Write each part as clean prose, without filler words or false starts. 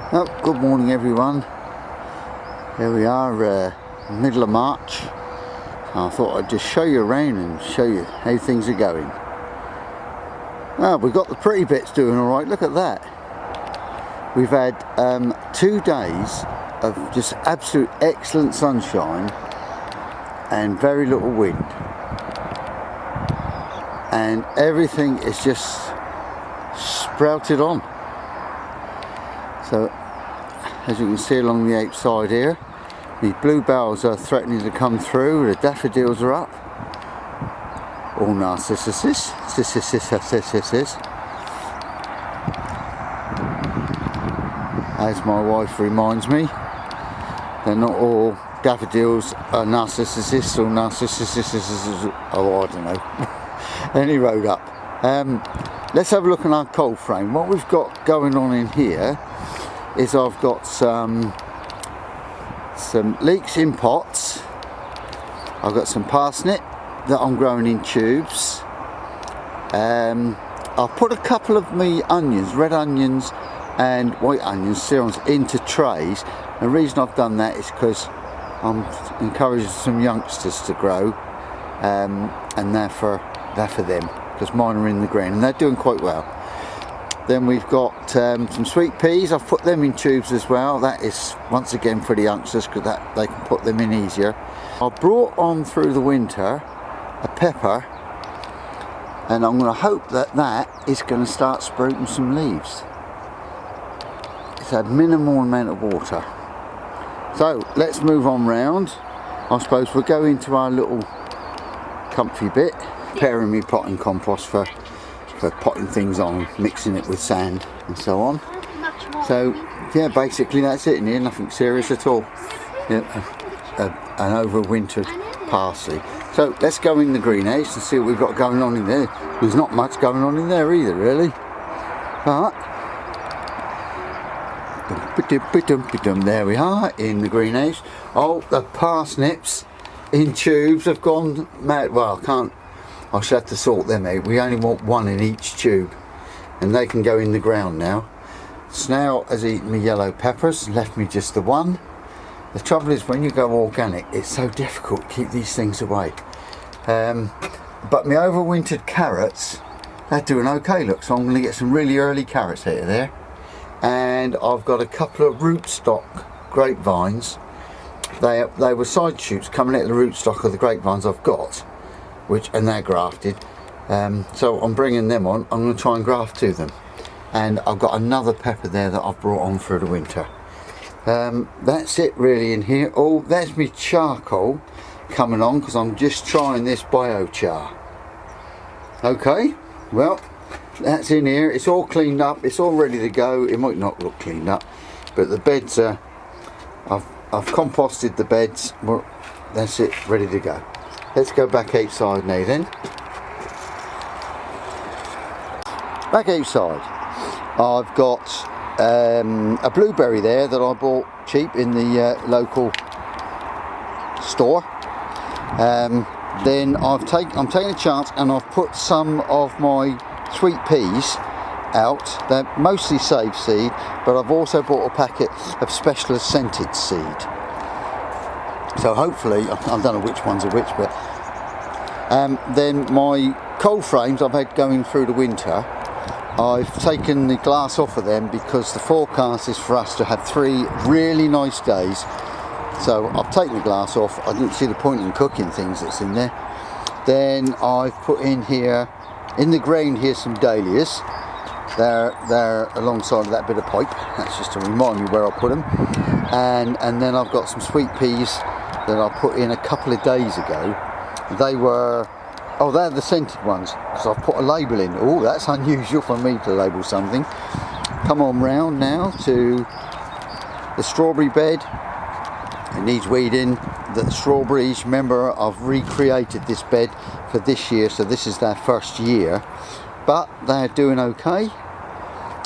Oh, good morning everyone. Here we are, middle of March. I thought I'd just show you around and show you how things are going. Well, we've got the pretty bits doing alright, look at that. We've had 2 days of just absolute excellent sunshine and very little wind. And everything is just sprouted on. So, as you can see along the outside here, the bluebells are threatening to come through, the daffodils are up. All narcissuses, as my wife reminds me, they're not all daffodils are narcissuses or narcissuses, oh I don't know. Any road up. Let's have a look at our cold frame. What we've got going on in here is I've got some leeks in pots. I've got some parsnip that I'm growing in tubes. I've put a couple of me onions, red onions and white onions, serums, into trays. The reason I've done that is because I'm encouraging some youngsters to grow, and they're for them, because mine are in the ground and they're doing quite well. Then we've got some sweet peas. I've put them in tubes as well. That is once again for the youngsters, because they can put them in easier. I brought on through the winter a pepper, and I'm going to hope that is going to start sprouting some leaves. It's had minimal amount of water. So let's move on round. I suppose we'll go into our little comfy bit, preparing me potting compost for potting things on, mixing it with sand and so on. So yeah, basically that's it in here, nothing serious at all. Yeah, an overwintered parsley. So let's go in the greenhouse and see what we've got going on in there. There's not much going on in there either really, but there we are in the greenhouse. Oh, the parsnips in tubes have gone mad. Well, I shall have to sort them out. We only want one in each tube, and they can go in the ground now. Snail has eaten my yellow peppers, left me just the one. The trouble is, when you go organic, it's so difficult to keep these things away. But my overwintered carrots, they're doing okay, look, so I'm going to get some really early carrots out of there. And I've got a couple of rootstock grapevines. They were side shoots coming out of the rootstock of the grapevines I've got, and they're grafted. So I'm bringing them on. I'm going to try and graft to them. And I've got another pepper there that I've brought on through the winter. That's it really in here. Oh, there's my charcoal coming on, because I'm just trying this biochar. Okay, well, that's in here. It's all cleaned up, it's all ready to go. It might not look cleaned up, but the beds are, I've composted the beds. Well, that's it, ready to go. Let's go back outside now then. Back outside, I've got a blueberry there that I bought cheap in the local store. Then I'm taking a chance, and I've put some of my sweet peas out. They're mostly save seed, but I've also bought a packet of specialist scented seed. So hopefully, I don't know which ones are which, but then my cold frames I've had going through the winter, I've taken the glass off of them because the forecast is for us to have 3 really nice days. So I've taken the glass off. I didn't see the point in cooking things that's in there. Then I've put in here, in the ground here, some dahlias. They're alongside of that bit of pipe. That's just to remind me where I put them. And then I've got some sweet peas that I put in a couple of days ago. They're the scented ones, so I've put a label in. Oh, that's unusual for me to label something. Come on round now to the strawberry bed. It needs weeding. The strawberries, remember, I've recreated this bed for this year, so this is their first year, but they're doing okay.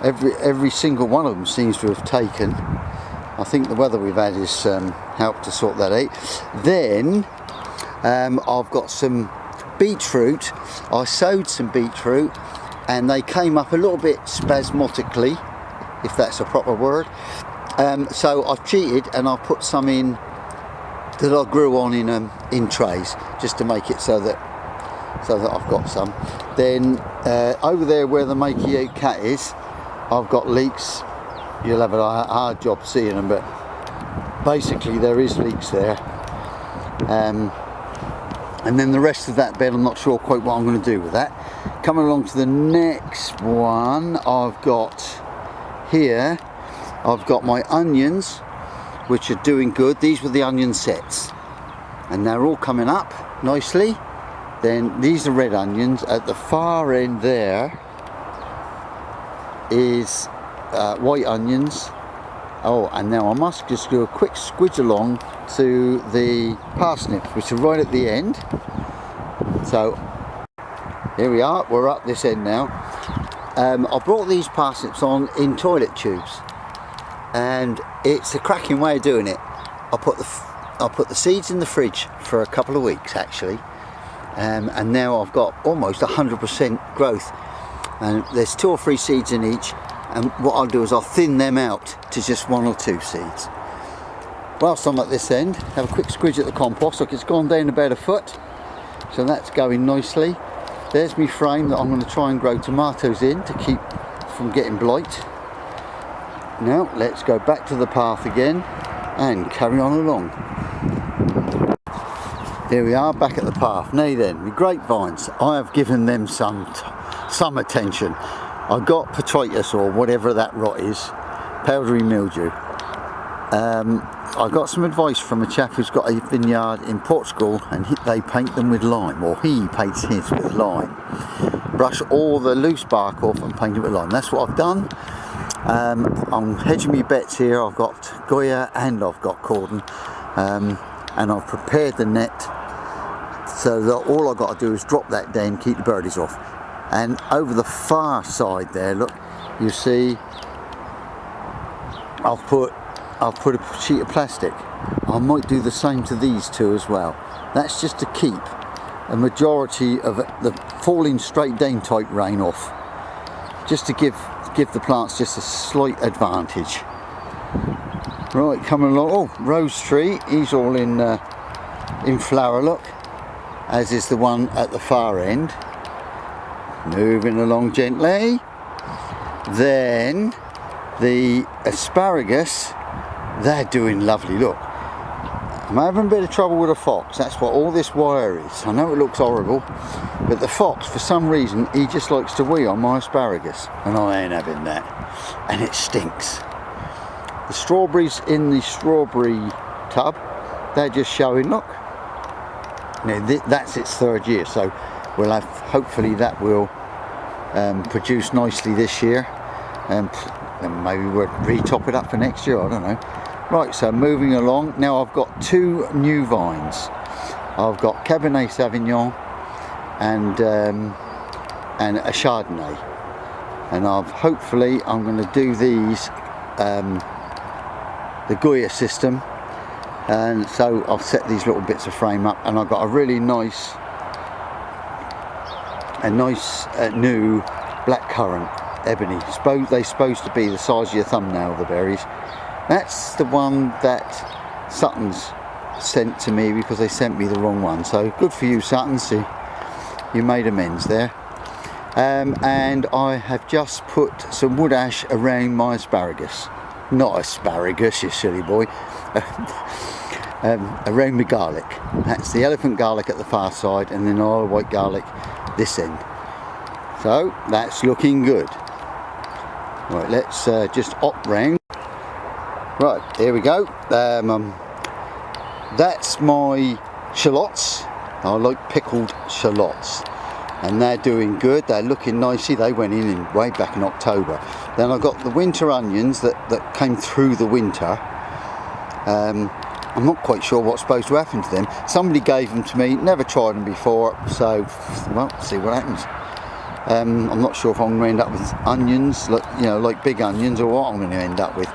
Every single one of them seems to have taken. I think the weather we've had has helped to sort that out. Then I've got some beetroot. I sowed some beetroot and they came up a little bit spasmodically. if that's a proper word. So I cheated and I put some in that I grew on in trays, just to make it so that I've got some. Then over there where the makey out cat is, I've got leeks. You'll have a hard job seeing them, but basically there is leeks there. And then the rest of that bed, I'm not sure quite what I'm going to do with that. Coming along to the next one, I've got here, I've got my onions, which are doing good. These were the onion sets, and they're all coming up nicely. Then these are red onions. At the far end there is white onions. Oh, and now I must just do a quick squidge along to the parsnips, which are right at the end. So here we are, we're up this end now. I brought these parsnips on in toilet tubes, and it's a cracking way of doing it. I'll put the seeds in the fridge for a couple of weeks actually, and now I've got almost 100% growth, and there's 2 or 3 seeds in each. And what I'll do is I'll thin them out to just 1 or 2 seeds. Whilst I'm at this end, have a quick squidge at the compost. Look, it's gone down about a foot, so that's going nicely. There's my frame that I'm going to try and grow tomatoes in to keep from getting blight. Now let's go back to the path again and carry on along. Here we are, back at the path. Now then, the grapevines, I have given them some attention. I got botrytis, or whatever that rot is, powdery mildew. I got some advice from a chap who's got a vineyard in Portugal, and they paint them with lime, or he paints his with lime. Brush all the loose bark off and paint it with lime. That's what I've done. I'm hedging my bets here. I've got Goya and I've got cordon, and I've prepared the net so that all I've got to do is drop that down, keep the birdies off. And over the far side there, look, you see I've put a sheet of plastic. I might do the same to these 2 as well. That's just to keep a majority of the falling straight down type rain off, just to give the plants just a slight advantage. Right, coming along. Oh, rose tree, he's all in flower, look, as is the one at the far end. Moving along gently. Then the asparagus, they're doing lovely. Look, I'm having a bit of trouble with a fox. That's what all this wire is. I know it looks horrible, but the fox, for some reason, he just likes to wee on my asparagus, and I ain't having that, and it stinks. The strawberries in the strawberry tub, they're just showing. Look, now that's its 3rd year, so we'll have, hopefully that will produce nicely this year, and maybe we'll re-top it up for next year, I don't know. Right, so moving along, now I've got 2 new vines. I've got Cabernet Sauvignon and a Chardonnay, and hopefully I'm going to do these the Goya system, and so I've set these little bits of frame up, and I've got a really nice new blackcurrant ebony. They're supposed to be the size of your thumbnail, the berries. That's the one that Sutton's sent to me, because they sent me the wrong one. So good for you, Sutton. See, you made amends there. And I have just put some wood ash around my asparagus. Not asparagus, you silly boy. Around my garlic. That's the elephant garlic at the far side, and then Isle of Wight garlic this end. So that's looking good. Right, let's just op round. Right, here we go. That's my shallots. I like pickled shallots, and they're doing good. They're looking nicely. They went in way back in October. Then I've got the winter onions that came through the winter. I'm not quite sure what's supposed to happen to them. Somebody gave them to me, never tried them before, so well, see what happens. I'm not sure if I'm going to end up with onions, like big onions, or what I'm going to end up with.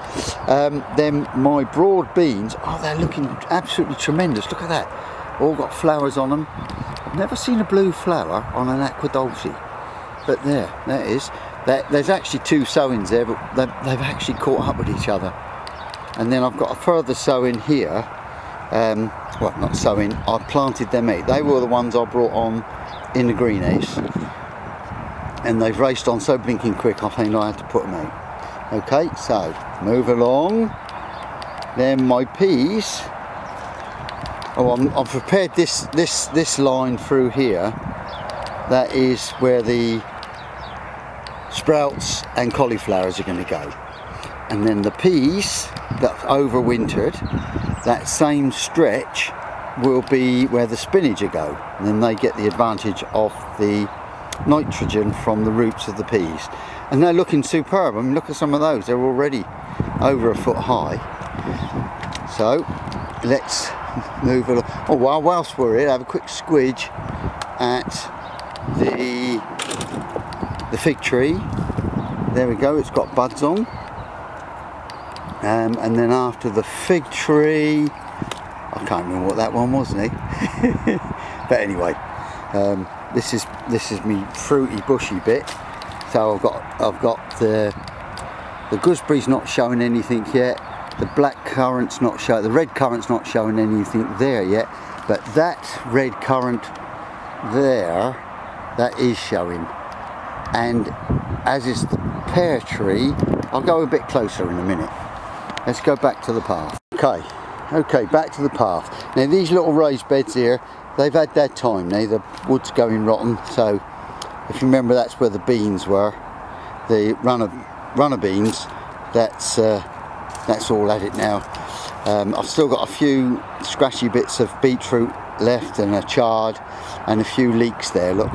Then my broad beans, they're looking absolutely tremendous. Look at that, all got flowers on them. I've never seen a blue flower on an aqua dolce, but there it is. There's actually two sowings there, but they've actually caught up with each other. And then I've got a further sowing here. Well, not sowing, I planted them out. They were the ones I brought on in the greenhouse, and they've raced on so blinking quick I think I had to put them out. Okay, so move along. Then my peas. Oh, I've prepared this line through here. That is where the sprouts and cauliflowers are going to go. And then the peas that overwintered, that same stretch will be where the spinach will go. And then they get the advantage of the nitrogen from the roots of the peas. And they're looking superb. I mean, look at some of those. They're already over a foot high. So let's move along. Oh, well, whilst we're here, have a quick squidge at the fig tree. There we go, it's got buds on. And then after the fig tree, I can't remember what that one was, but anyway, this is me fruity bushy bit. So I've got the gooseberry's not showing anything yet. The black currant's not showing. The red currant's not showing anything there yet. But that red currant there, that is showing. And as is the pear tree. I'll go a bit closer in a minute. Let's go back to the path. Okay, back to the path. Now these little raised beds here, they've had their time now. The wood's going rotten, so if you remember, that's where the beans were, the runner beans. That's all at it now. I've still got a few scratchy bits of beetroot left and a chard and a few leeks there, look.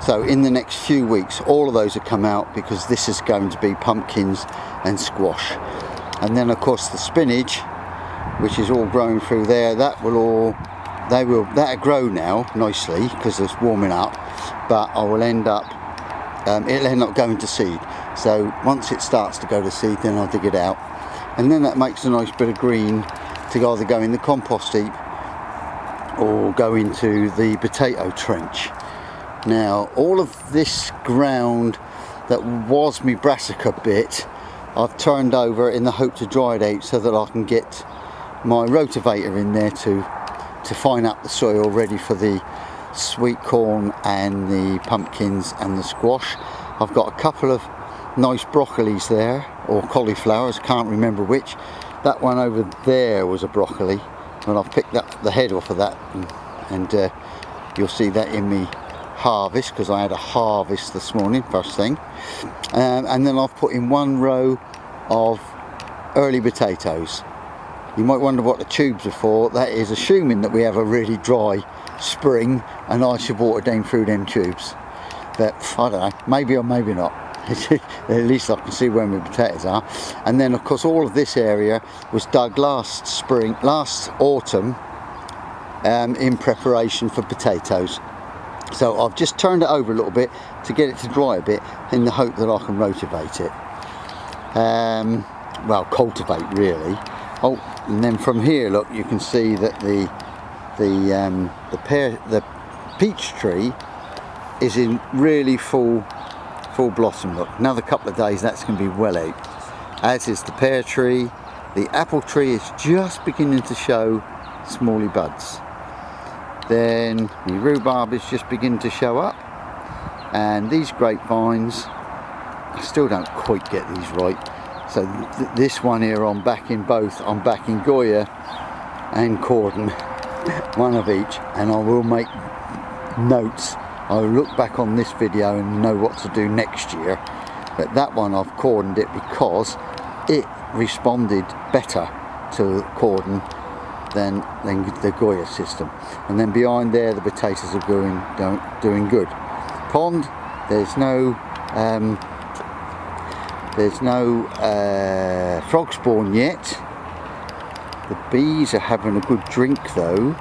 So in the next few weeks all of those will come out, because this is going to be pumpkins and squash. And then of course the spinach, which is all growing through there, that'll grow now nicely because it's warming up, but I will end up it'll end up going to seed. So once it starts to go to seed, then I'll dig it out, and then that makes a nice bit of green to either go in the compost heap or go into the potato trench. Now all of this ground that was my brassica bit, I've turned over in the hope to dry it out so that I can get my rotavator in there to fine up the soil ready for the sweet corn and the pumpkins and the squash. I've got a couple of nice broccolis there, or cauliflowers, can't remember which. That one over there was a broccoli, and I've picked up the head off of that, and you'll see that in me harvest, because I had a harvest this morning first thing. And then I've put in one row of early potatoes. You might wonder what the tubes are for. That is assuming that we have a really dry spring and I should water down through them tubes. But I don't know, maybe or maybe not. At least I can see where my potatoes are. And then of course all of this area was dug last autumn in preparation for potatoes. So I've just turned it over a little bit to get it to dry a bit, in the hope that I can rotivate it. Well, cultivate really. Oh, and then from here, look, you can see that the peach tree is in really full blossom. Look, another couple of days, that's going to be well out. As is the pear tree. The apple tree is just beginning to show smally buds. Then the rhubarb is just beginning to show up, and these grapevines, I still don't quite get these right. So this one here, I'm backing both. I'm backing Goya and cordon, one of each, and I will make notes. I'll look back on this video and know what to do next year. But that one I've cordoned it because it responded better to cordon than the Goya system. And then behind there the potatoes are doing good. Pond, there's no frog spawn yet. The bees are having a good drink though,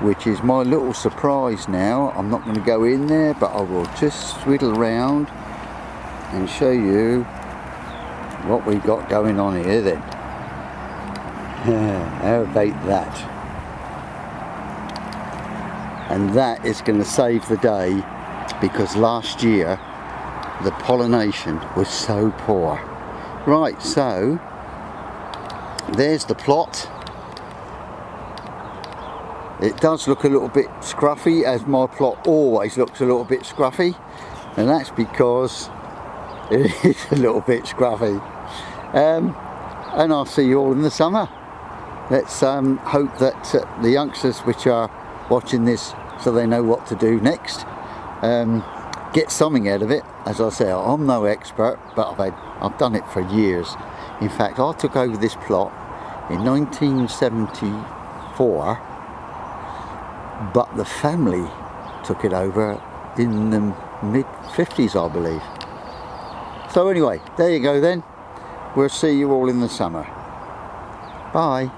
which is my little surprise now. I'm not going to go in there, but I will just swiddle around and show you what we got going on here then. How about that? And that is going to save the day, because last year the pollination was so poor. Right, so there's the plot. It does look a little bit scruffy, as my plot always looks a little bit scruffy, and that's because it is a little bit scruffy. And I'll see you all in the summer. Let's hope that the youngsters which are watching this, so they know what to do next, get something out of it. As I say, I'm no expert, but I've done it for years. In fact, I took over this plot in 1974, but the family took it over in the mid-50s, I believe. So anyway, there you go then. We'll see you all in the summer. Bye.